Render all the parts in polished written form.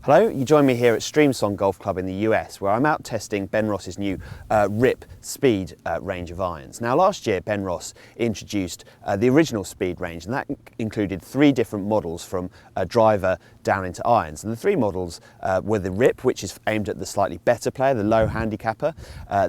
Hello, you join me here at Streamsong Golf Club in the US, where I'm out testing Benross's new RIP Speed range of irons. Now last year Benross introduced the original Speed range, and that included 3 different models from driver down into irons. And the 3 models were the RIP, which is aimed at the slightly better player, the low handicapper.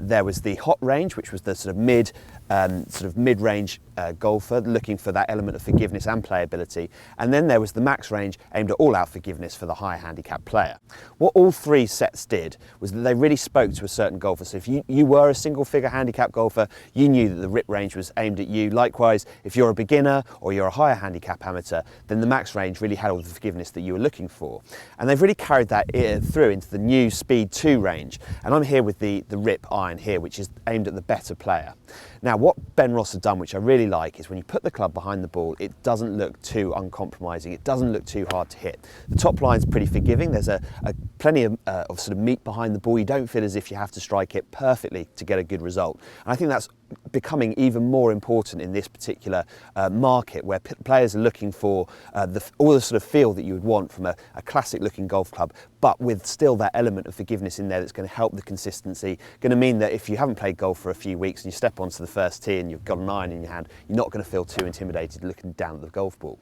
There was the Hot range, which was the sort of mid-range golfer looking for that element of forgiveness and playability. And then there was the Max range aimed at all-out forgiveness for the high handicap player. What all 3 sets did was that they really spoke to a certain golfer. So if you were a single-figure handicap golfer, you knew that the RIP range was aimed at you. Likewise, if you're a beginner or you're a higher handicap amateur, then the Max range really had all the forgiveness that you were looking for. And they've really carried that through into the new Speed 2 range. And I'm here with the RIP iron here, which is aimed at the better player. Now, what Benross have done, which I really like, is when you put the club behind the ball, it doesn't look too uncompromising. It doesn't look too hard to hit. The top line's pretty forgiving. There's plenty of sort of meat behind the ball. You don't feel as if you have to strike it perfectly to get a good result. And I think that's becoming even more important in this particular market, where players are looking for all the sort of feel that you would want from a classic looking golf club, but with still that element of forgiveness in there that's going to help the consistency, going to mean that if you haven't played golf for a few weeks and you step onto the first tee and you've got an iron in your hand, you're not going to feel too intimidated looking down at the golf ball.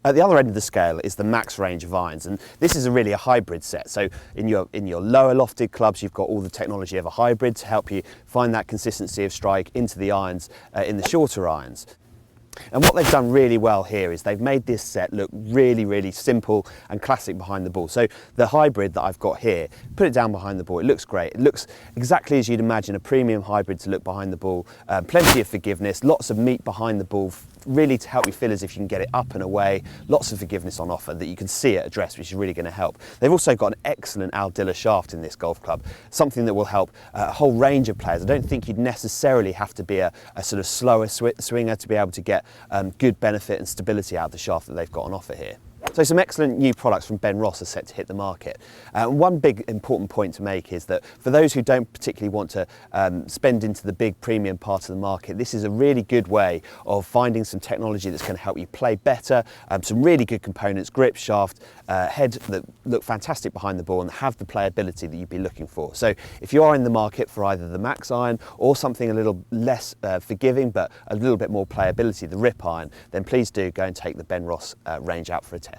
At the other end of the scale is the Max range of irons, and this is really a hybrid set. So in your lower lofted clubs, you've got all the technology of a hybrid to help you find that consistency of strike into the irons in the shorter irons. And what they've done really well here is they've made this set look really, really simple and classic behind the ball. So the hybrid that I've got here, put it down behind the ball, it looks great. It looks exactly as you'd imagine a premium hybrid to look behind the ball. Plenty of forgiveness, lots of meat behind the ball, really to help you feel as if you can get it up and away. Lots of forgiveness on offer that you can see at address, which is really going to help. They've also got an excellent Aldila shaft in this golf club, something that will help a whole range of players. I don't think you'd necessarily have to be a sort of slower swinger to be able to get good benefit and stability out of the shaft that they've got on offer here. So some excellent new products from Benross are set to hit the market. One big important point to make is that for those who don't particularly want to spend into the big premium part of the market, this is a really good way of finding some technology that's going to help you play better, some really good components, grip, shaft, head that look fantastic behind the ball and have the playability that you'd be looking for. So if you are in the market for either the Max iron or something a little less forgiving but a little bit more playability, the RIP iron, then please do go and take the Benross range out for a test.